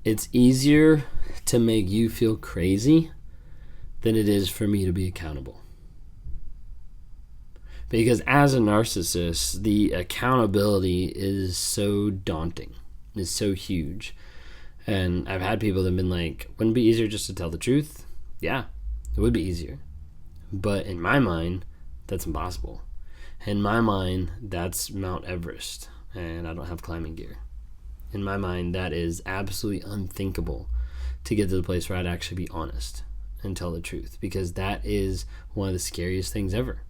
It's easier to make you feel crazy than it is for me to be accountable. Because as a narcissist, the accountability is so daunting. It's so huge. And I've had people that have been like, wouldn't it be easier just to tell the truth? Yeah, it would be easier. But in my mind, that's impossible. In my mind, that's Mount Everest, and I don't have climbing gear. In my mind, that is absolutely unthinkable to get to the place where I'd actually be honest and tell the truth, because that is one of the scariest things ever.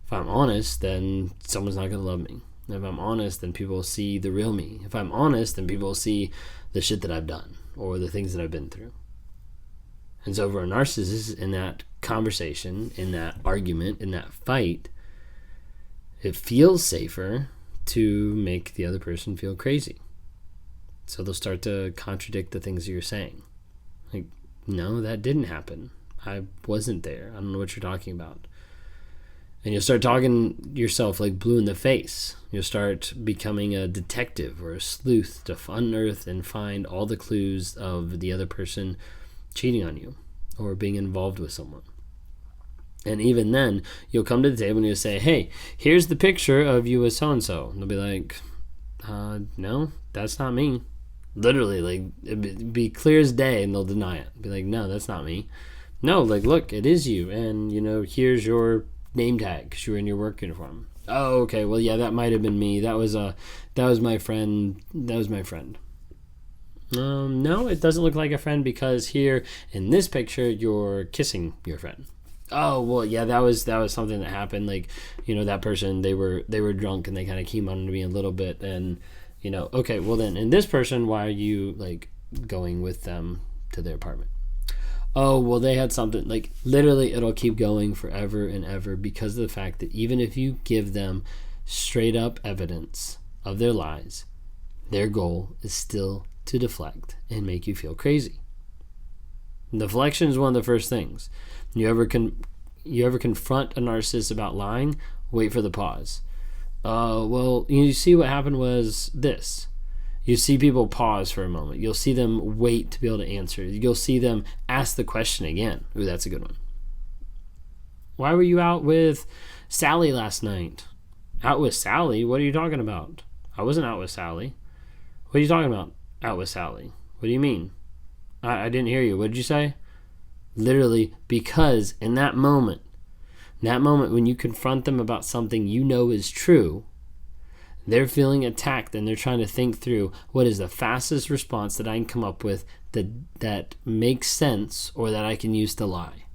If I'm honest, then someone's not going to love me. If I'm honest, then people will see the real me. If I'm honest, then people will see the shit that I've done or the things that I've been through. And so for a narcissist, in that conversation, in that argument, in that fight, it feels safer to make the other person feel crazy. So they'll start to contradict the things you're saying. Like, no, that didn't happen. I wasn't there. I don't know what you're talking about. And you'll start talking yourself like blue in the face. You'll start becoming a detective or a sleuth to unearth and find all the clues of the other person cheating on you or being involved with someone. And even then, you'll come to the table and you'll say, hey, here's the picture of you as so-and-so. And they'll be like, no, that's not me. Literally, like, it'd be clear as day, and they'll deny it. Be like, no, that's not me. No, like, look, it is you. And, here's your name tag because you were in your work uniform. Oh, okay. Well, yeah, that might have been me. That was my friend. That was my friend. No, it doesn't look like a friend because here in this picture, you're kissing your friend. Oh, well, yeah, that was something that happened. Like, that person, they were drunk and they kind of came on to me a little bit. And, okay, well then in this person, why are you like going with them to their apartment? Oh, well, they had something. Like, literally, it'll keep going forever and ever because of the fact that even if you give them straight up evidence of their lies, their goal is still to deflect and make you feel crazy. Deflection is one of the first things. You ever confront a narcissist about lying? Wait for the pause. Well, you see what happened was this. You see people pause for a moment. You'll see them wait to be able to answer. You'll see them ask the question again. Ooh, that's a good one. Why were you out with Sally last night? Out with Sally? What are you talking about? I wasn't out with Sally. What are you talking about? Out with Sally. What do you mean? I didn't hear you. What did you say? Literally, because in that moment when you confront them about something you know is true, they're feeling attacked and they're trying to think through what is the fastest response that I can come up with that makes sense or that I can use to lie.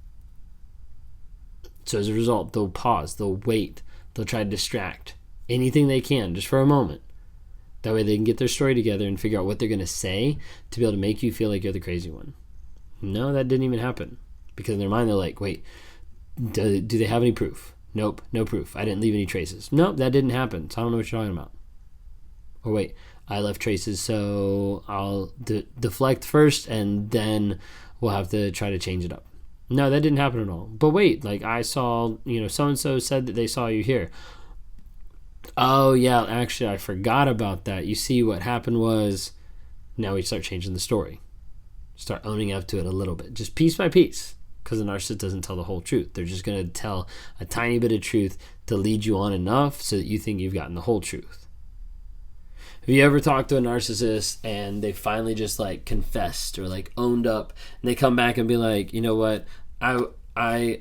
So as a result, they'll pause, they'll wait, they'll try to distract anything they can just for a moment. That way they can get their story together and figure out what they're going to say to be able to make you feel like you're the crazy one. No, that didn't even happen. Because in their mind, they're like, wait, do they have any proof? Nope, no proof. I didn't leave any traces. Nope, that didn't happen. So I don't know what you're talking about. Or wait, I left traces, so I'll deflect first, and then we'll have to try to change it up. No, that didn't happen at all. But wait, like I saw, so-and-so said that they saw you here. Oh, yeah, actually, I forgot about that. You see, what happened was, now we start changing the story. Start owning up to it a little bit, just piece by piece. Because the narcissist doesn't tell the whole truth. They're just going to tell a tiny bit of truth to lead you on enough so that you think you've gotten the whole truth. Have you ever talked to a narcissist and they finally just like confessed or like owned up, and they come back and be like, you know what, I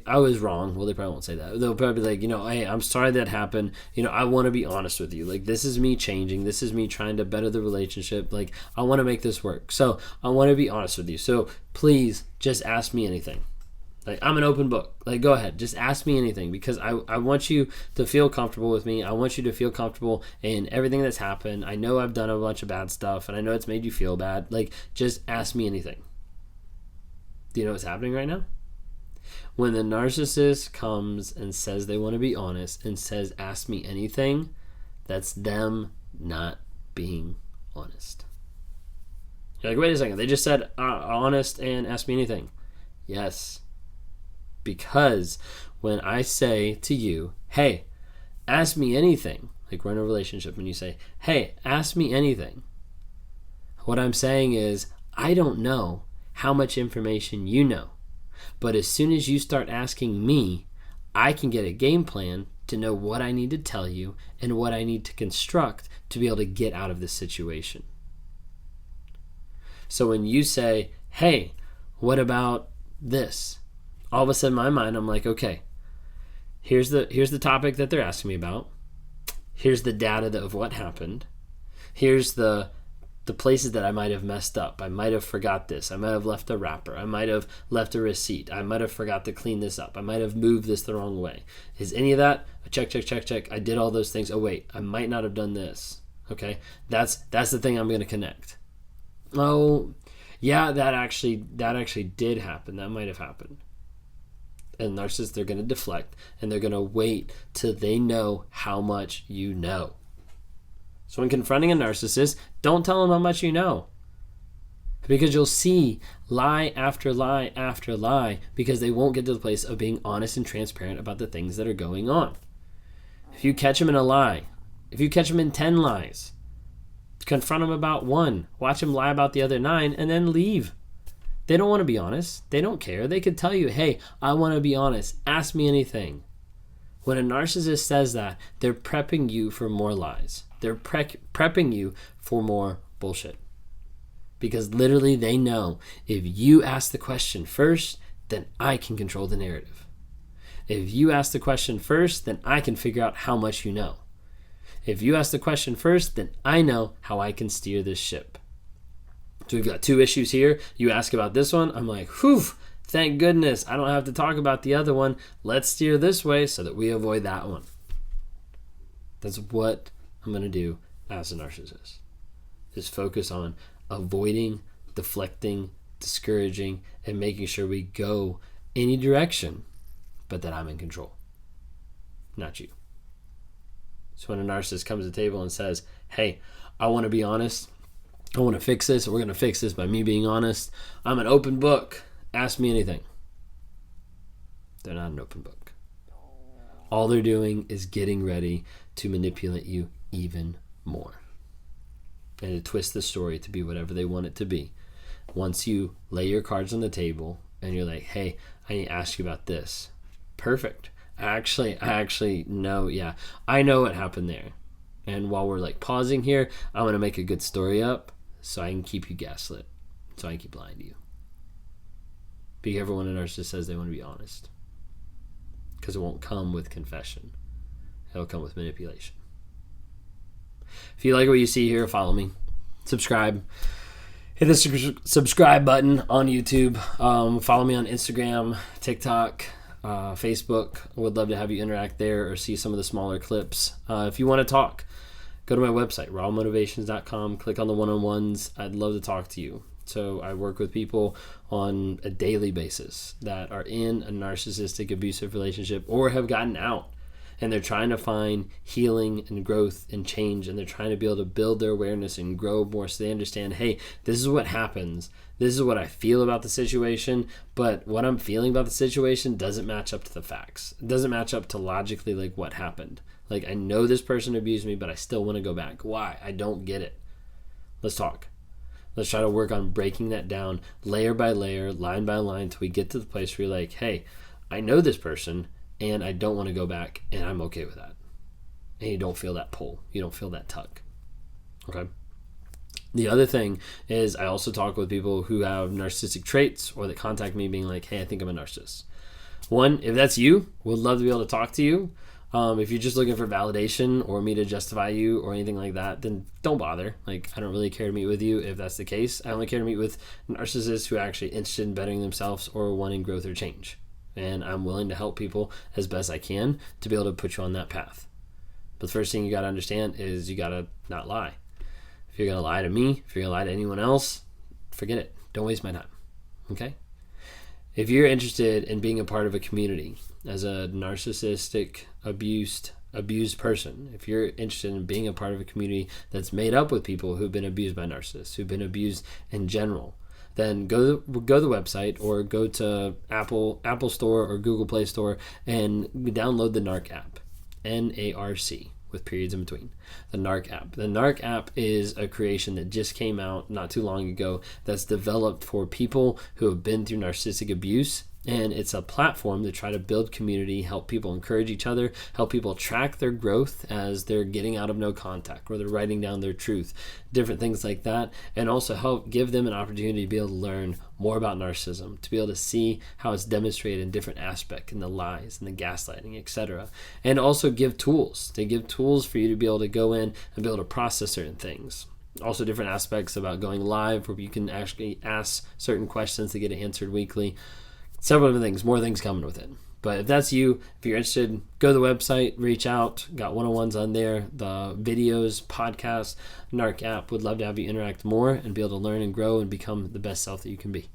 was wrong. Well, they probably won't say that. They'll probably be like, hey, I'm sorry that happened. I want to be honest with you. Like, this is me changing. This is me trying to better the relationship. Like, I want to make this work. So I want to be honest with you. So please just ask me anything. Like, I'm an open book. Like, go ahead. Just ask me anything because I want you to feel comfortable with me. I want you to feel comfortable in everything that's happened. I know I've done a bunch of bad stuff, and I know it's made you feel bad. Like, just ask me anything. Do you know what's happening right now? When the narcissist comes and says they want to be honest and says, ask me anything, that's them not being honest. You're like, wait a second. They just said honest and ask me anything. Yes. Because when I say to you, hey, ask me anything, like we're in a relationship and you say, hey, ask me anything, What I'm saying is, I don't know how much information you know, but as soon as you start asking me, I can get a game plan to know what I need to tell you and what I need to construct to be able to get out of this situation. So when you say, hey, what about this? All of a sudden in my mind, I'm like, okay, here's the topic that they're asking me about. Here's the data of what happened. Here's the places that I might have messed up. I might have forgot this. I might have left a wrapper. I might have left a receipt. I might have forgot to clean this up. I might have moved this the wrong way. Is any of that? Check. I did all those things. Oh wait, I might not have done this. Okay, that's the thing I'm going to connect. Oh, yeah, that actually did happen. That might have happened. And narcissists, they're going to deflect, and they're going to wait till they know how much you know. So when confronting a narcissist, don't tell them how much you know. Because you'll see lie after lie after lie, because they won't get to the place of being honest and transparent about the things that are going on. If you catch them in a lie, if you catch them in 10 lies, confront them about one, watch them lie about the other 9, and then leave. They don't want to be honest. They don't care. They could tell you, hey, I want to be honest. Ask me anything. When a narcissist says that, they're prepping you for more lies. They're prepping you for more bullshit. Because literally they know if you ask the question first, then I can control the narrative. If you ask the question first, then I can figure out how much you know. If you ask the question first, then I know how I can steer this ship. So we've got 2 issues here. You ask about this one. I'm like, whew, thank goodness. I don't have to talk about the other one. Let's steer this way so that we avoid that one. That's what I'm going to do as a narcissist. Is focus on avoiding, deflecting, discouraging, and making sure we go any direction, but that I'm in control, not you. So when a narcissist comes to the table and says, hey, I want to be honest, I want to fix this, we're going to fix this by me being honest, I'm an open book, ask me anything. They're not an open book. All they're doing is getting ready to manipulate you even more and to twist the story to be whatever they want it to be. Once you lay your cards on the table and you're like, hey, I need to ask you about this. Perfect. I actually know, yeah, I know what happened there. And while we're like pausing here, I'm going to make a good story up so I can keep you gaslit, so I can keep lying to you. Be careful when a narcissist says they want to be honest, because it won't come with confession. It'll come with manipulation. If you like what you see here, follow me, subscribe, hit the subscribe button on YouTube, follow me on Instagram, TikTok, Facebook. I would love to have you interact there or see some of the smaller clips. If you want to talk, go to my website, rawmotivations.com, click on the one-on-ones. I'd love to talk to you. So I work with people on a daily basis that are in a narcissistic abusive relationship or have gotten out, and they're trying to find healing and growth and change, and they're trying to be able to build their awareness and grow more so they understand, hey, this is what happens. This is what I feel about the situation, but what I'm feeling about the situation doesn't match up to the facts. It doesn't match up to logically like what happened. Like, I know this person abused me, but I still want to go back. Why? I don't get it. Let's talk. Let's try to work on breaking that down layer by layer, line by line, until we get to the place where you're like, hey, I know this person and I don't want to go back, and I'm okay with that. And you don't feel that pull. You don't feel that tug. Okay? The other thing is I also talk with people who have narcissistic traits or that contact me being like, hey, I think I'm a narcissist. One, if that's you, would love to be able to talk to you. If you're just looking for validation or me to justify you or anything like that, then don't bother. Like, I don't really care to meet with you if that's the case. I only care to meet with narcissists who are actually interested in bettering themselves or wanting growth or change. And I'm willing to help people as best I can to be able to put you on that path. But the first thing you got to understand is you got to not lie. If you're going to lie to me, if you're going to lie to anyone else, forget it. Don't waste my time. Okay? If you're interested in being a part of a community as a narcissistic, abused person, if you're interested in being a part of a community that's made up with people who've been abused by narcissists, who've been abused in general, then go to the website or go to Apple Store or Google Play Store and download the NARC app, NARC, with periods in between. The Narc app. The Narc app is a creation that just came out not too long ago that's developed for people who have been through narcissistic abuse. And it's a platform to try to build community, help people encourage each other, help people track their growth as they're getting out of no contact, or they're writing down their truth, different things like that, and also help give them an opportunity to be able to learn more about narcissism, to be able to see how it's demonstrated in different aspects, in the lies and the gaslighting, etc. And also give tools. They give tools for you to be able to go in and be able to process certain things. Also different aspects about going live where you can actually ask certain questions to get answered weekly. Several different things, more things coming with it. But if that's you, if you're interested, go to the website, reach out. Got one-on-ones on there, the videos, podcasts, Narc app. Would love to have you interact more and be able to learn and grow and become the best self that you can be.